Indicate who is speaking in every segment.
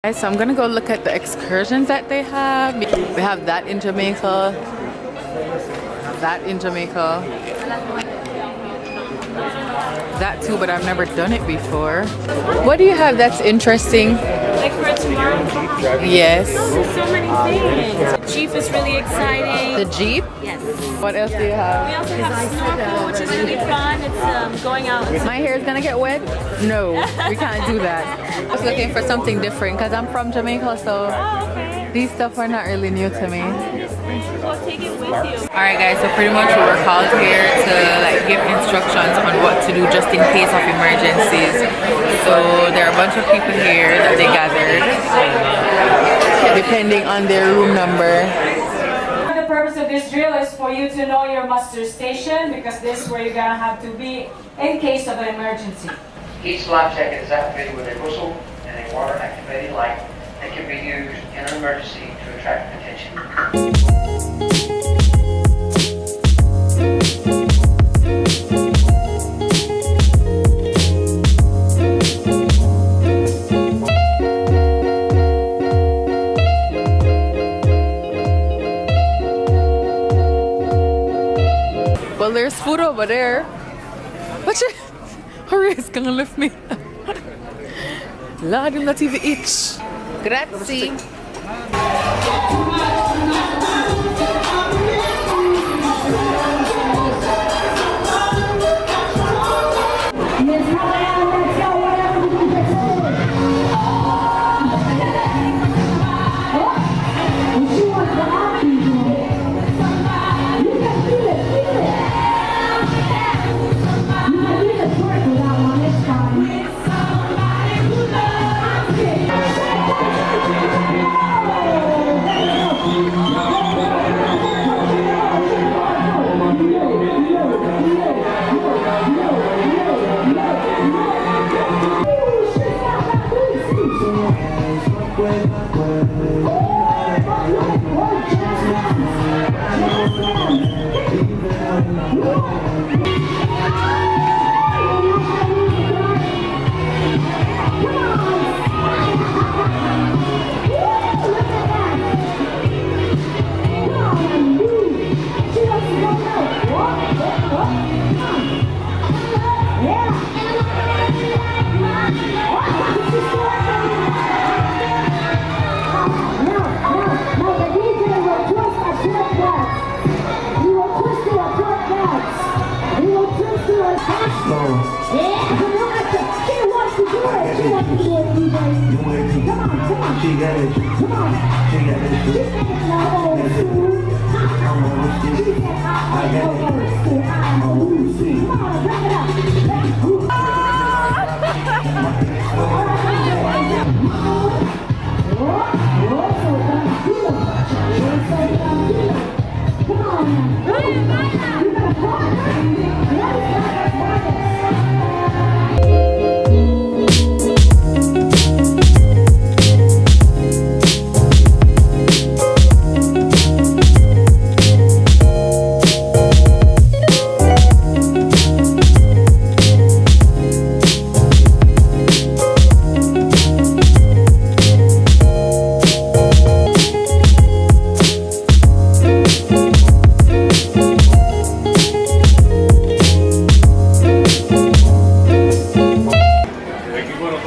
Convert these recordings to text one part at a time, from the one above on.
Speaker 1: So I'm gonna go look at the excursions that they have. We have that in Jamaica. That in Jamaica. That too, but I've never done it before. What do you have that's interesting?
Speaker 2: Like for tomorrow?
Speaker 1: Yes.
Speaker 2: There's so many things. The Jeep is really exciting.
Speaker 1: The Jeep?
Speaker 2: Yes.
Speaker 1: What else do you
Speaker 2: We
Speaker 1: have?
Speaker 2: also have snorkel, which is really fun. It's going out.
Speaker 1: My hair is gonna get wet? No, we can't do that. I was looking for something different because I'm from Jamaica, so
Speaker 2: Oh, okay.
Speaker 1: these stuff are not really new to me.
Speaker 2: Well, take it with you.
Speaker 1: Alright guys, so pretty much we were called here to like give instructions on what to do just in case of emergencies. So there are a bunch of people here that they gathered depending on their room number.
Speaker 3: The purpose of this drill is for you to know your muster station, because this is where you're gonna have to be in case of an emergency.
Speaker 4: Each life jacket is outfitted with a whistle and a water activated light that can be used in an emergency to attract attention.
Speaker 1: Well, there's food over there. Watch it. Hurry, it's gonna lift me. Lord, I'm not even itch. Grazie.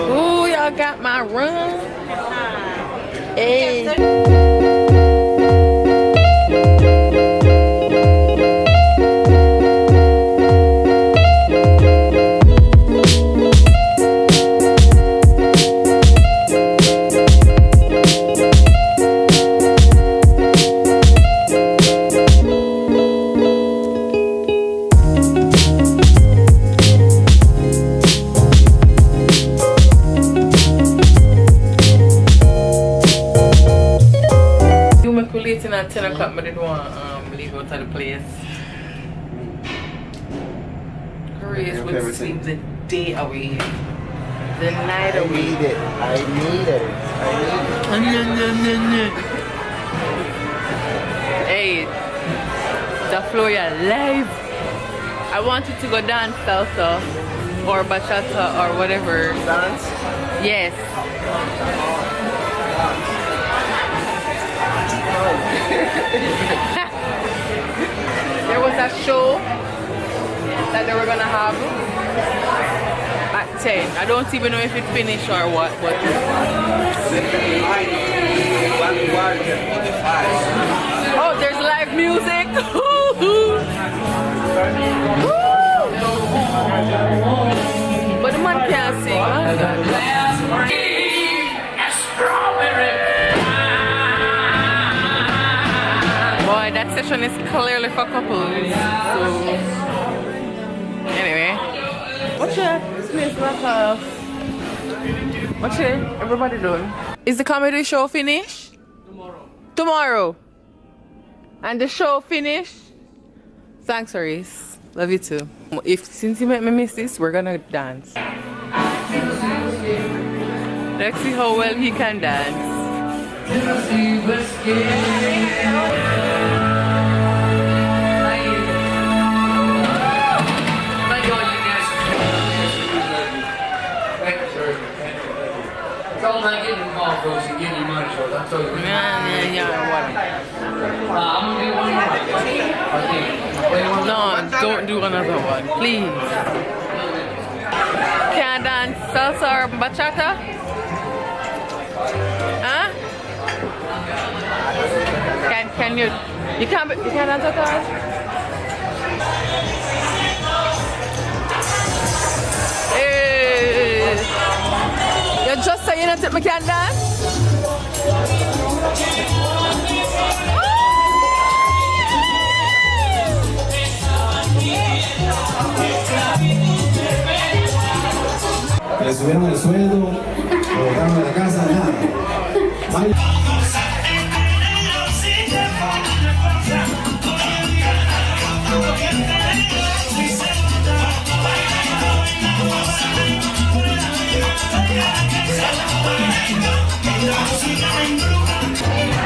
Speaker 1: Ooh, y'all got my room. Hey. At 10 o'clock, but I didn't want to leave out of the place. Grace would sleep the day away, the night away.
Speaker 5: I need it.
Speaker 1: Hey, the floor you're live. I wanted to go dance salsa or bachata or whatever.
Speaker 5: Dance?
Speaker 1: Yes. have at 10. I don't even know if it finished or what, but oh, there's live music. But the man can't sing. Boy, that session is clearly for couples. So anyway, what's that? This place like what's it? Everybody doing? Is the comedy show finished? Tomorrow. And the show finished? Thanks, Aris. Love you too. Since you made me miss this, we're gonna dance. Let's see how well he can dance.
Speaker 5: It's all about getting involved, folks, and getting your money short. I'm telling you.
Speaker 1: Yeah, what?
Speaker 5: I'm gonna do one more.
Speaker 1: No, don't do another one, please. Can I dance salsa or bachata? Huh? Can you? You can't dance salsa? Hey. You're just saying that I can't dance?
Speaker 6: Le subieron el sueldo, lo botaron de la casa, nada.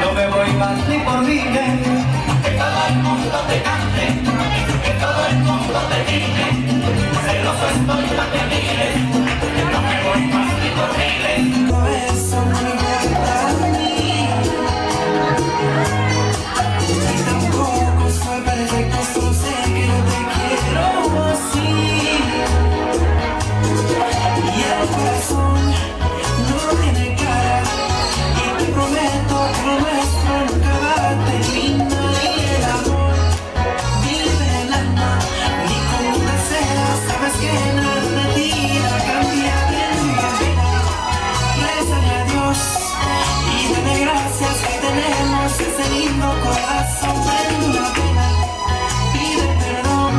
Speaker 7: No me voy más ni por libre, que todo el mundo te cante, que todo el mundo te mire, celoso estoy para que mire, no me voy más ni por libre. Eso no me importa a mí, y tampoco soy perfecto, solo sé que no te quiero así, y el corazón no tiene cara. Prometo que lo nuestro nunca va a terminar y el amor vive en el alma y como deseas sabes que nada de ti va a cambiar en mi vida. Rézale a Dios y dale gracias que tenemos ese lindo corazón en una pena. Pide perdón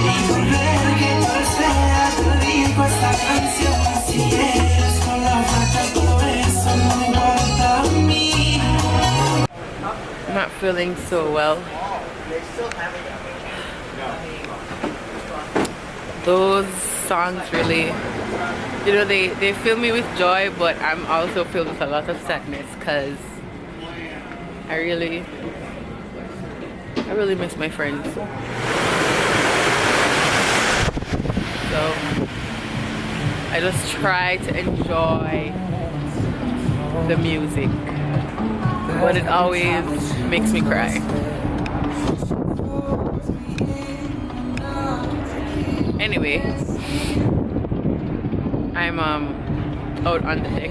Speaker 7: y volver que tú eres fea, te dedico esta canción. Si eres con la vaca todo eso no me importa.
Speaker 1: I'm not feeling so well. Those songs really, you know, they fill me with joy, but I'm also filled with a lot of sadness because I really miss my friends. So I just try to enjoy the music, but it always makes me cry. Anyway, I'm out on the deck.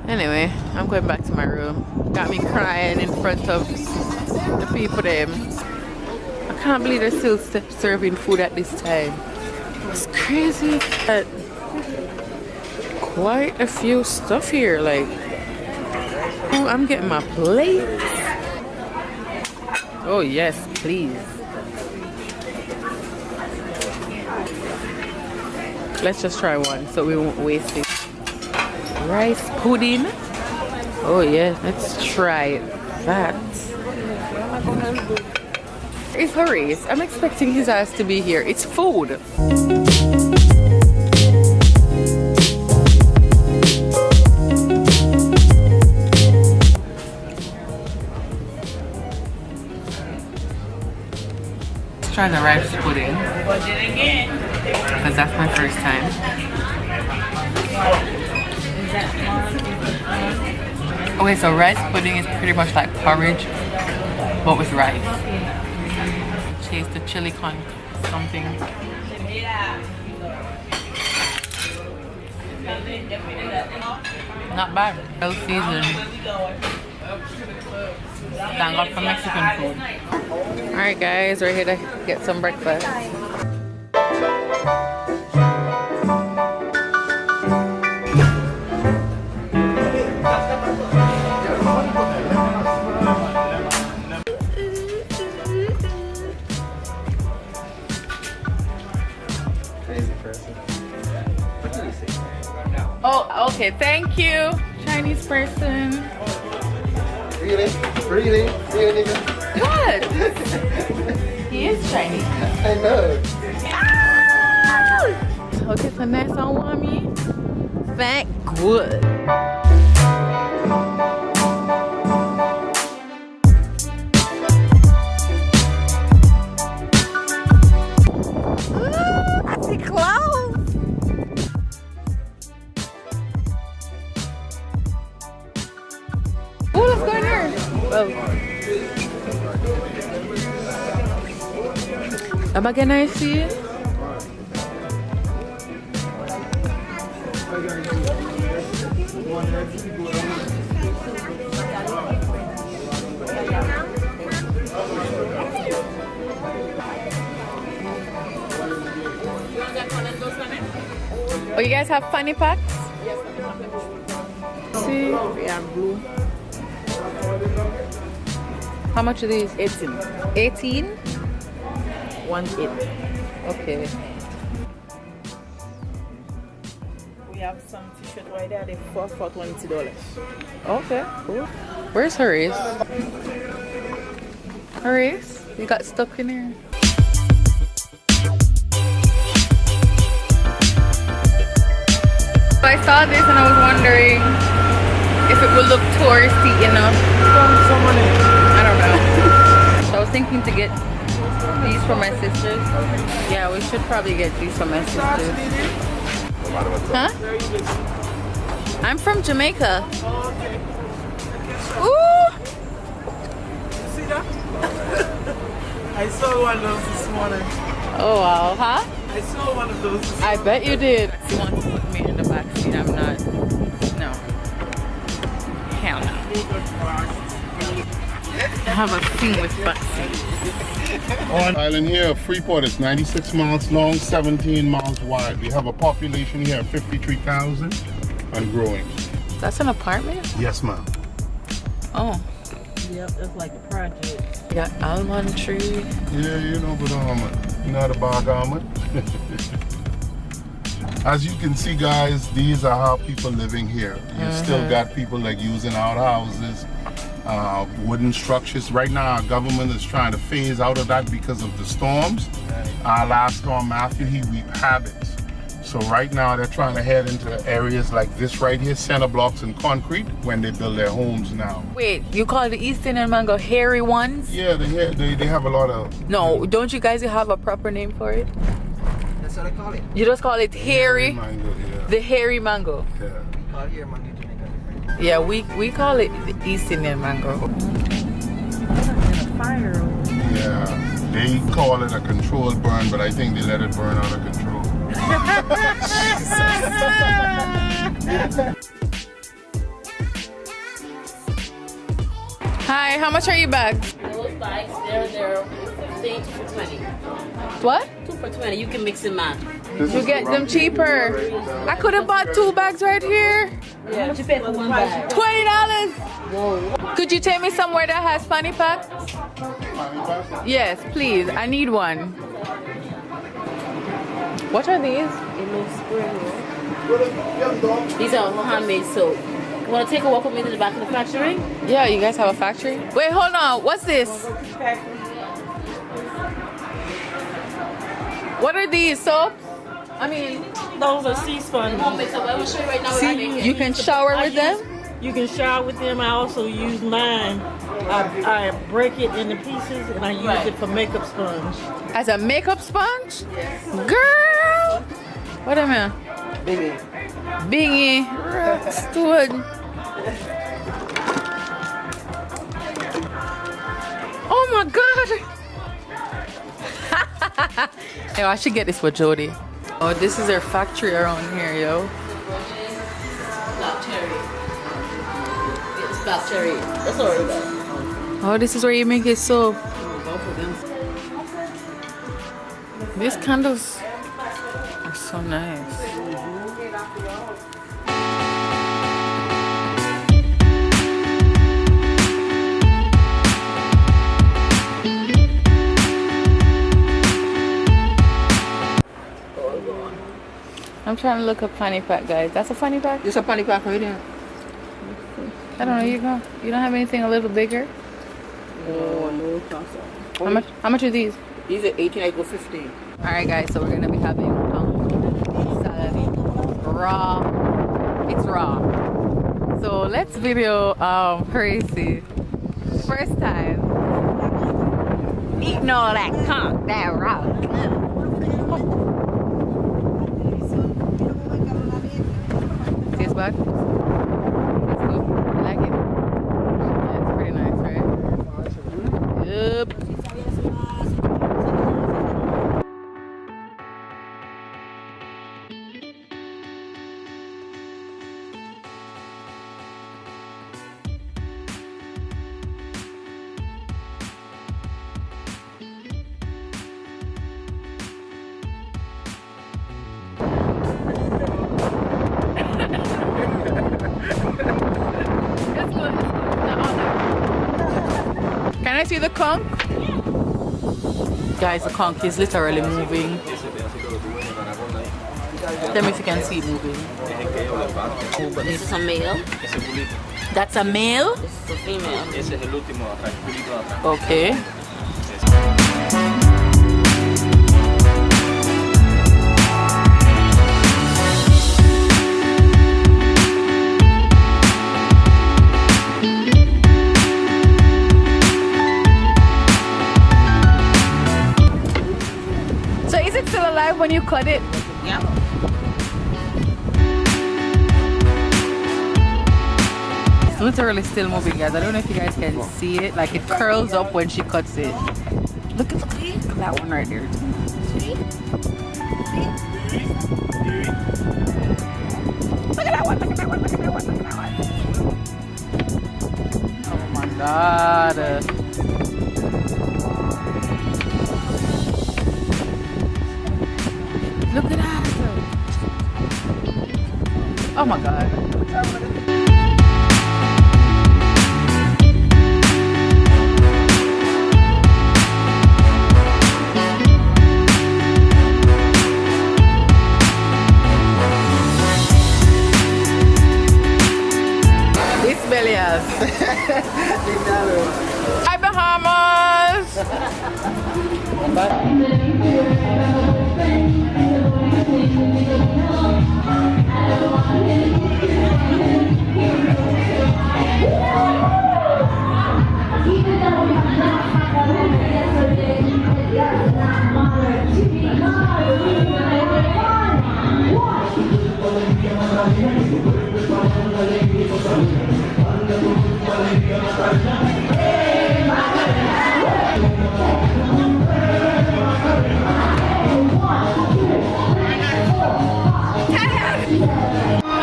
Speaker 1: Anyway, I'm going back to my room. Got me crying in front of the people there. I can't believe they're still serving food at this time. It's crazy. Quite a few stuff here, like, oh, I'm getting my plate. Oh yes, please. Let's just try one so we won't waste it. Rice pudding. Oh yeah, let's try that. It's Horace. I'm expecting his ass to be here. It's food. Try the rice pudding because that's my first time. Okay, so rice pudding is pretty much like porridge but with rice. taste the chili con something. Not bad. Well seasoned. Thank God for Mexican food. Alright guys, we're here to get some breakfast. Oh, okay, thank you, Chinese person.
Speaker 6: Really? Really? Really?
Speaker 1: What? He is Chinese.
Speaker 6: I know.
Speaker 1: Okay, so next on Wami. Thank good. Ooh, I see clouds. Oh, let's go in here. Oh. Am I gonna see it? Oh, you guys have funny packs? See?
Speaker 8: Yeah, blue.
Speaker 1: How much are these?
Speaker 8: 18.
Speaker 1: 18?
Speaker 8: 1/8.
Speaker 1: Okay.
Speaker 8: We have some t-shirt right there. They're for $20.
Speaker 1: Okay, cool. Where's Horace? Horace? You got stuck in here. I saw this and I was wondering if it would look touristy enough. I don't know. So I was thinking to get these for my sisters. Yeah, we should probably get these for my sisters. Huh? I'm from Jamaica. Ooh!
Speaker 8: See that? I saw one of those this morning.
Speaker 1: Oh wow, huh?
Speaker 8: I saw one of those this
Speaker 1: I bet you did. You want to put me in the back seat? I'm not. No. Hell no. I have a thing with back seats.
Speaker 9: On island here, Freeport is 96 miles long, 17 miles wide. We have a population here of 53,000 and growing.
Speaker 1: That's an apartment?
Speaker 9: Yes, ma'am.
Speaker 1: Oh.
Speaker 8: Yep, that's like a project.
Speaker 1: Yeah, almond tree.
Speaker 9: Yeah, you know, but you know the bog almond. As you can see, guys, these are how people living here. You still got people like using outhouses, wooden structures. Right now, our government is trying to phase out of that because of the storms. Our last storm, Matthew, he reaped habits. So right now, they're trying to head into areas like this right here, center blocks and concrete, when they build their homes now.
Speaker 1: Wait, you call the East Indian mango hairy ones?
Speaker 9: Yeah, they have a lot of...
Speaker 1: No, don't you guys have a proper name for it?
Speaker 6: That's what I call it.
Speaker 1: You just call it hairy?
Speaker 9: Mango, yeah.
Speaker 1: The hairy mango.
Speaker 9: Yeah.
Speaker 6: Out here, man, you Jamaica.
Speaker 1: Yeah, we call it the East Indian mango.
Speaker 8: Fire.
Speaker 9: Yeah, they call it a controlled burn, but I think they let it burn out of control.
Speaker 1: Hi, how much are your bags?
Speaker 2: Those bags, they're 15 for 20.
Speaker 1: What?
Speaker 2: 2 for 20. You can mix and match.
Speaker 1: You get them cheaper. I could have bought 2 bags right here.
Speaker 2: Yeah, what you pay for one bag?
Speaker 1: $20.
Speaker 2: Whoa.
Speaker 1: Could you take me somewhere that has funny packs? Yes, please. I need one. What are these?
Speaker 2: It looks great. These are handmade soap. You want to take a walk with me to the back of the factory?
Speaker 1: Yeah, you guys have a factory? Wait, hold on. What's this? What are these? Soaps? I mean,
Speaker 8: Those are sea sponges.
Speaker 2: I will show you right now.
Speaker 1: see, you can shower with them?
Speaker 8: You can shower with them. I also use mine. I break it into pieces and I use it for makeup sponge.
Speaker 1: As a makeup sponge? Yes. Girl! What am I?
Speaker 6: Baby.
Speaker 1: Bingy. Stood. Oh my god! Yo, I should get this for Jody. Oh, this is their factory around here, yo.
Speaker 2: Black cherry. It's black cherry. That's already bad.
Speaker 1: Oh, this is where you make it soap. These candles are so nice. I'm trying to look up fanny pack, guys. That's a fanny pack?
Speaker 2: It's a fanny pack right there.
Speaker 1: I don't know. You don't have anything a little bigger?
Speaker 2: Oh, no.
Speaker 1: How much are these?
Speaker 2: These are 18, I go 15.
Speaker 1: All right, guys. So we're gonna be having salad raw. It's raw. So let's video Crazy. First time eating all that conch, that raw. Tastes bad? It's good. You like it? Yeah, it's pretty nice, right? Yep. Can I see the conch? Guys, the conch is literally moving. Tell me if you can see it moving.
Speaker 2: This is a male.
Speaker 1: That's a male?
Speaker 2: This is a female.
Speaker 1: Okay. So is it still alive when you cut it?
Speaker 2: Yeah.
Speaker 1: It's literally still moving, guys. I don't know if you guys can see it. Like, it curls up when she cuts it. Look at that one right there. Look at that one. Look at that one. Look at that one. Look at that one. Oh my God. Look at that. Oh my God. This belly has. Hi, Bahamas.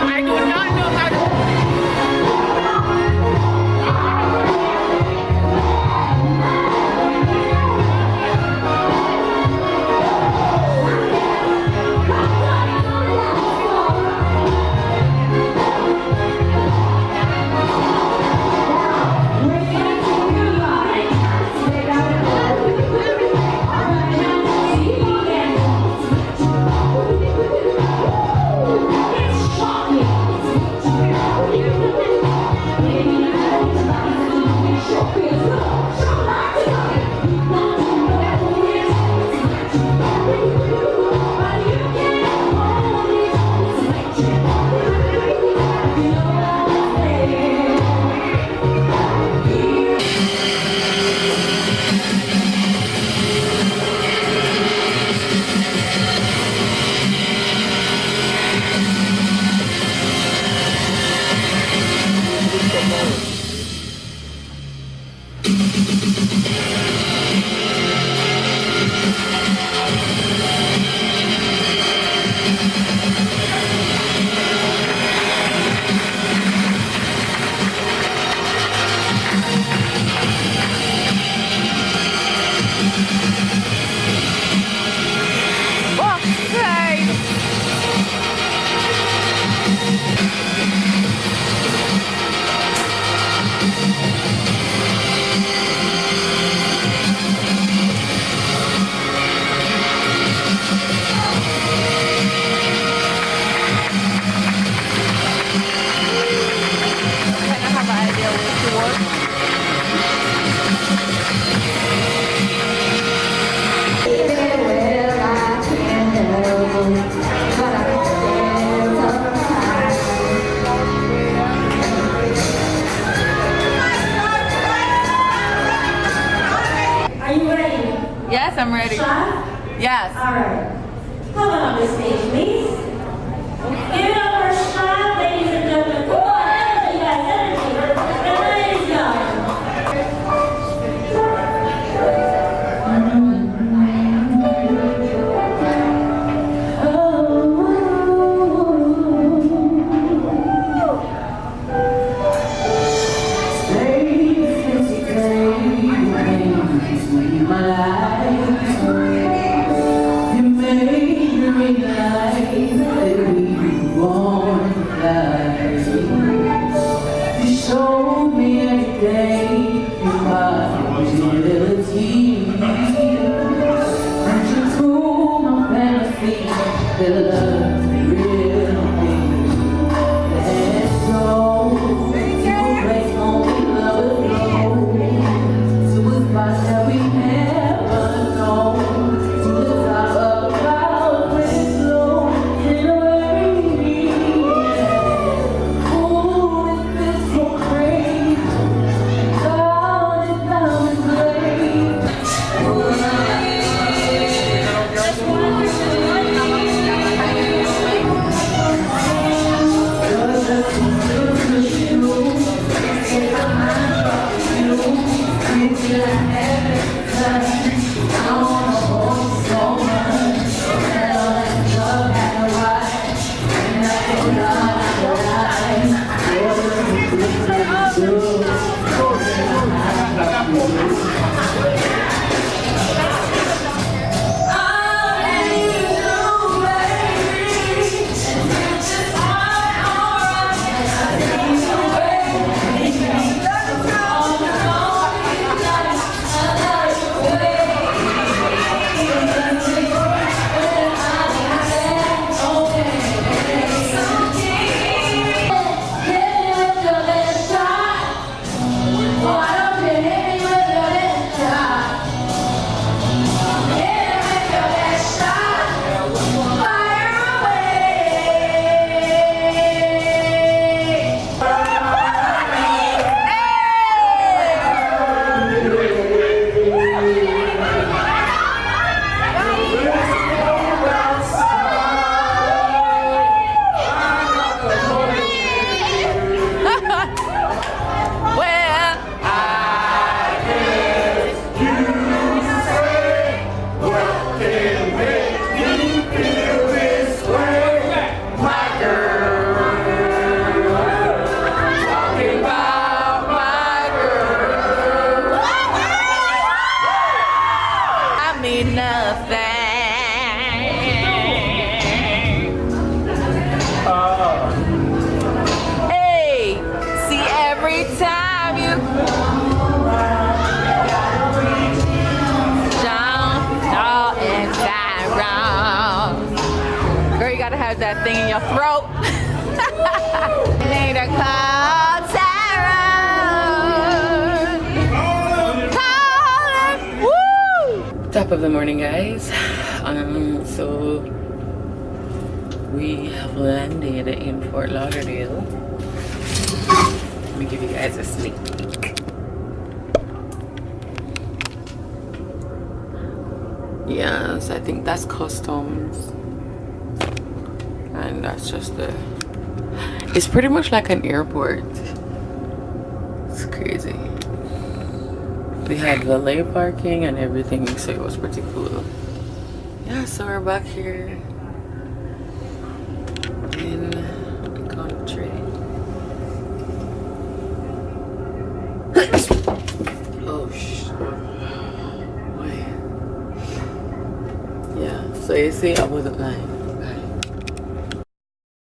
Speaker 1: I do not know how to. Yes.
Speaker 10: All right. Come on up the stage, please. Give it up for Sean, ladies and gentlemen. Come on, energy, guys, energy. The night is young.
Speaker 1: That thing in your throat. Need a call, Sarah. Woo! Top of the morning, guys. So we have landed in Fort Lauderdale. Let me give you guys a sneak peek. Yes, I think that's customs. And that's just it's pretty much like an airport. It's crazy. We had valet parking and everything, so it was pretty cool. Yeah, so we're back here in the country. Oh wait. Yeah, so you see I wasn't lying.